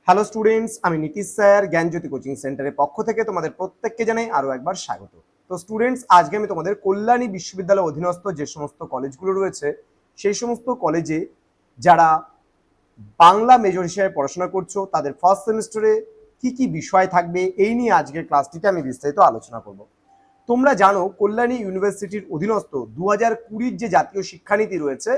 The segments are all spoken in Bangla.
হ্যালো স্টুডেন্টস, আমি নীতিশ স্যার জ্ঞানজ্যোতি কোচিং সেন্টারের পক্ষ থেকে তোমাদের প্রত্যেককে জানাই আরও একবার স্বাগত। তো স্টুডেন্টস, আজকে আমি তোমাদের কল্যাণী বিশ্ববিদ্যালয় অধীনস্থ যে সমস্ত কলেজগুলো রয়েছে সেই সমস্ত কলেজে যারা বাংলা মেজর হিসেবে পড়াশোনা করছো তাদের ফার্স্ট সেমিস্টারে কি কি বিষয় থাকবে এই নিয়ে আজকের ক্লাসটিতে আমি বিস্তারিত আলোচনা করব। তোমরা জানো কল্যাণী ইউনিভার্সিটির অধীনস্থ 2020 যে জাতীয় শিক্ষানীতি রয়েছে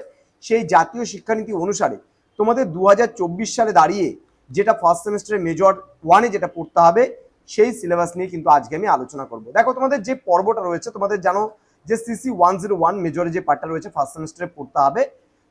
সেই জাতীয় শিক্ষানীতি অনুসারে তোমাদের 2024 সালে দাঁড়িয়ে যেটা ফার্স্ট সেমিস্টারে মেজর ওয়ানে যেটা পড়তে হবে সেই সিলেবাস নিয়ে কিন্তু আজকে আমি আলোচনা করব। দেখো তোমাদের যে পর্বটা রয়েছে তোমাদের জানো যে সিসি 101 মেজরে যে পার্টটা রয়েছে ফার্স্ট সেমিস্টারে পড়তে হবে।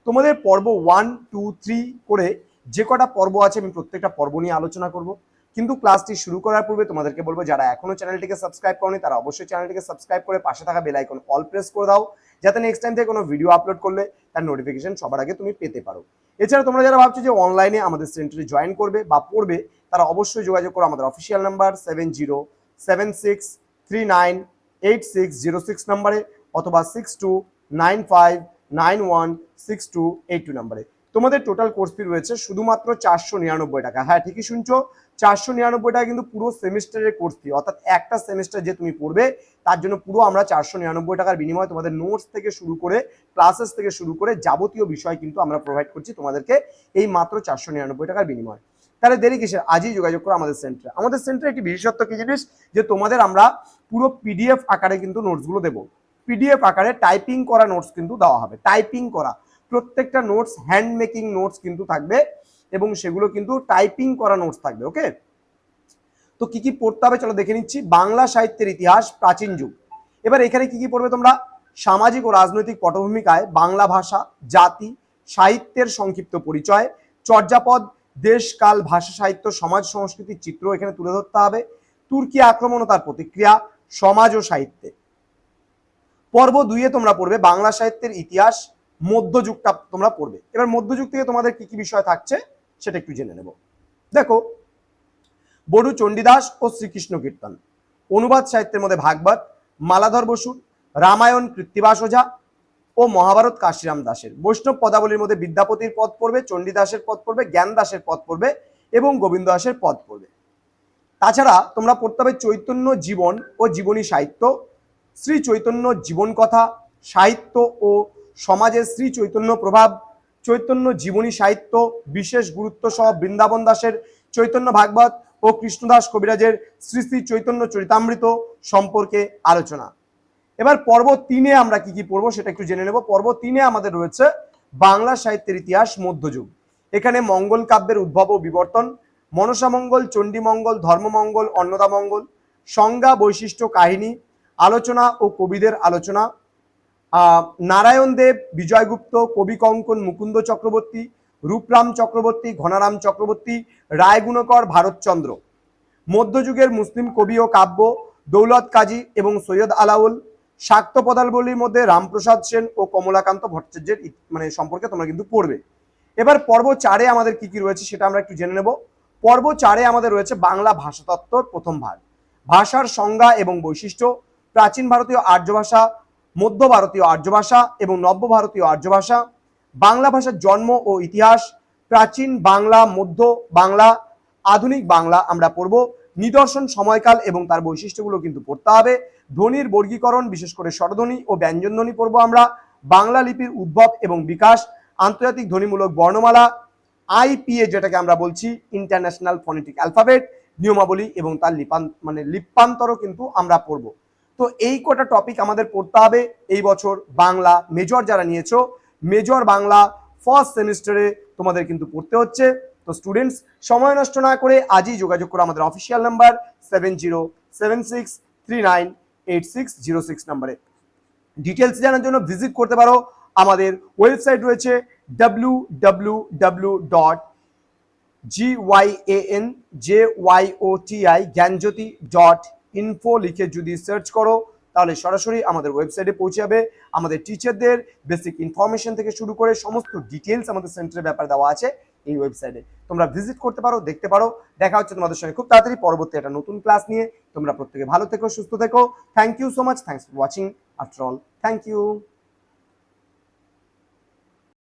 তোমাদের পর্ব 1, 2, 3 করে যে কটা পর্ব আছে আমি প্রত্যেকটা পর্ব নিয়ে আলোচনা করব। কিন্তু ক্লাসটি শুরু করার পূর্বে তোমাদেরকে বলবো যারা এখনো চ্যানেলটিকে সাবস্ক্রাইব করনি তারা অবশ্যই চ্যানেলটিকে সাবস্ক্রাইব করে পাশে থাকা বেল আইকন অল প্রেস করে দাও, যাতে নেক্সট টাইম থেকে কোনো ভিডিও আপলোড করলে তার নোটিফিকেশন সবার আগে তুমি পেতে পারো। এছাড়া তোমরা যারা ভাবছো যে অনলাইনে আমাদের সেন্টারে জয়েন করবে বা পড়বে তারা অবশ্যই যোগাযোগ করো আমাদের অফিসিয়াল নাম্বার 7076398606 নাম্বারে অথবা 6295916282 নাম্বারে। তোমাদের টোটাল কোর্স ফি রয়েছে শুধুমাত্র 499 টাকা। হ্যাঁ, ঠিকই শুনছো, 499 টাকা কিন্তু পুরো সেমিস্টারের কোর্স ফি, অর্থাৎ একটা সেমিস্টার যে তুমি পড়বে তার জন্য পুরো আমরা 499 টাকার বিনিময়ে তোমাদের নোটস থেকে শুরু করে ক্লাসেস থেকে শুরু করে যাবতীয় বিষয় কিন্তু আমরা প্রোভাইড করছি তোমাদেরকে এই মাত্র 499 টাকার বিনিময়ে। তাহলে দেরি কিসের, আজই যোগাযোগ করো আমাদের সেন্টারে। আমাদের সেন্টারে একটি বিশেষত্ব কি জিনিস, যে তোমাদের আমরা পুরো পিডিএফ আকারে কিন্তু নোটসগুলো দেবো। পিডিএফ আকারে টাইপিং করা নোটস কিন্তু দেওয়া হবে, টাইপিং করা প্রত্যেকটা নোটস হ্যান্ড মেকিং নোটস কিন্তু থাকবে এবং সেগুলো কিন্তু টাইপিং করা নোটস থাকবে। ওকে, তো কি কি পড়তে হবে চলো দেখে নিচ্ছি। বাংলা সাহিত্যের ইতিহাস, প্রাচীন যুগ। এবার এখানে কি কি পড়বে তোমরা? সামাজিক ও রাজনৈতিক পটভূমিকায় বাংলা ভাষা, জাতি, সাহিত্যের সংক্ষিপ্ত পরিচয়, চর্যাপদ, দেশ, কাল, ভাষা, সাহিত্য, সমাজ, সংস্কৃতির চিত্র এখানে তুলে ধরতে হবে। তুর্কি আক্রমণ ও তার প্রতিক্রিয়া, সমাজ ও সাহিত্যে। পর্ব 2-এ তোমরা পড়বে বাংলা সাহিত্যের ইতিহাস, মধ্যযুগটা তোমরা পড়বে। এবার মধ্যযুগ থেকে তোমাদের কি কি বিষয় থাকছে সেটা একটু জেনে নেব। দেখো, বড়ু চণ্ডীদাস ও শ্রীকৃষ্ণ কীর্তন, অনুবাদ সাহিত্যের মধ্যে ভাগবত, মালাধর বসুর, রামায়ণ কৃত্তিবাস ওঝা ও মহাভারত কাশিরাম দাসের। বৈষ্ণব পদাবলীর মধ্যে বিদ্যাপতির পদ পড়বে, চণ্ডীদাসের পদ পড়বে, জ্ঞান দাসের পদ পড়বে এবং গোবিন্দ দাসের পদ পড়বে। তাছাড়া তোমরা পড়তে হবে চৈতন্য জীবন ও জীবনী সাহিত্য, শ্রী চৈতন্য জীবন কথা, সাহিত্য ও সমাজের শ্রী চৈতন্য প্রভাব, চৈতন্য জীবনী সাহিত্য, বিশেষ গুরুত্ব সহ বৃন্দাবন দাসের চৈতন্য ভাগবত ও কৃষ্ণদাস কবিরাজের শ্রী শ্রী চৈতন্য চরিতামৃত সম্পর্কে আলোচনা। এবার পর্ব 3-এ আমরা কি কি পড়বো সেটা একটু জেনে নেব। পর্ব 3-এ আমাদের রয়েছে বাংলা সাহিত্যের ইতিহাস, মধ্যযুগ। এখানে মঙ্গল কাব্যের উদ্ভব ও বিবর্তন, মনসা মঙ্গল, চণ্ডী মঙ্গল, ধর্মমঙ্গল, অন্নদা মঙ্গল, সংজ্ঞা, বৈশিষ্ট্য, কাহিনী, আলোচনা ও কবিদের আলোচনা, নারায়ণ দেব, বিজয়গুপ্ত, কবি কঙ্কন, মুকুন্দ চক্রবর্তী, রূপরাম চক্রবর্তী, ঘনারাম চক্রবর্তী, রায়গুণকর, ভারতচন্দ্র। মধ্যযুগের মুসলিম কবি ও কাব্য, দৌলত কাজী এবং সৈয়দ আলাউল। শাক্ত পদাবলীর মধ্যে রামপ্রসাদ সেন ও কমলাকান্ত ভট্টাচার্যের সম্পর্কে তোমরা কিন্তু পড়বে। এবার পর্ব 4-এ আমাদের কি কি রয়েছে সেটা আমরা একটু জেনে নেব। পর্ব 4-এ আমাদের রয়েছে বাংলা ভাষাতত্ত্বর প্রথম ভাগ, ভাষার সংজ্ঞা এবং বৈশিষ্ট্য, প্রাচীন ভারতীয় আর্য ভাষা, মধ্য ভারতীয় আর্য ভাষা এবং নব্য ভারতীয় আর্য ভাষা, বাংলা ভাষার জন্ম ও ইতিহাস, প্রাচীন বাংলা, মধ্য বাংলা, আধুনিক বাংলা আমরা পড়ব। নিদর্শন, সময়কাল এবং তার বৈশিষ্ট্যগুলো কিন্তু পড়তে হবে। ধ্বনির বর্গীকরণ, বিশেষ করে স্বরধ্বনি ও ব্যঞ্জনধ্বনি পড়ব আমরা। বাংলা লিপির উদ্ভব এবং বিকাশ, আন্তর্জাতিক ধ্বনিমূলক বর্ণমালা, আইপিএ যেটাকে আমরা বলছি ইন্টারন্যাশনাল ফনেটিক অ্যালফাবেট, নিয়মাবলী এবং তার লিপান্তরও কিন্তু আমরা পড়ব। তো এই কটা টপিক আমাদের পড়তে হবে এই বছর বাংলা মেজর যারা নিয়েছো, মেজর বাংলা ফার্স্ট সেমিস্টারে তোমাদের কিন্তু পড়তে হচ্ছে। তো স্টুডেন্টস, সময় নষ্ট না করে আজই যোগাযোগ করো আমাদের অফিসিয়াল নাম্বার 7076398606 নাম্বারে। ডিটেলস জানার জন্য ভিজিট করতে পারো আমাদের ওয়েবসাইট রয়েছে www.gyanjyoti.info লিখে যদি সার্চ করো তাহলে সরাসরি আমাদের ওয়েবসাইটে পৌঁছে যাবে। আমাদের টিচারদের বেসিক ইনফরমেশন থেকে শুরু করে সমস্ত ডিটেলস আমাদের সেন্টারের ব্যাপারে দেওয়া আছে এই ওয়েবসাইটে। তোমরা ভিজিট করতে পারো, দেখতে পারো। দেখা হচ্ছে তোমাদের সঙ্গে খুব তাড়াতাড়ি পরবর্তী একটা নতুন ক্লাস নিয়ে। তোমরা প্রত্যেকে ভালো থেকো, সুস্থ থেকো। Thank you so much, thanks for watching. After all, thank you.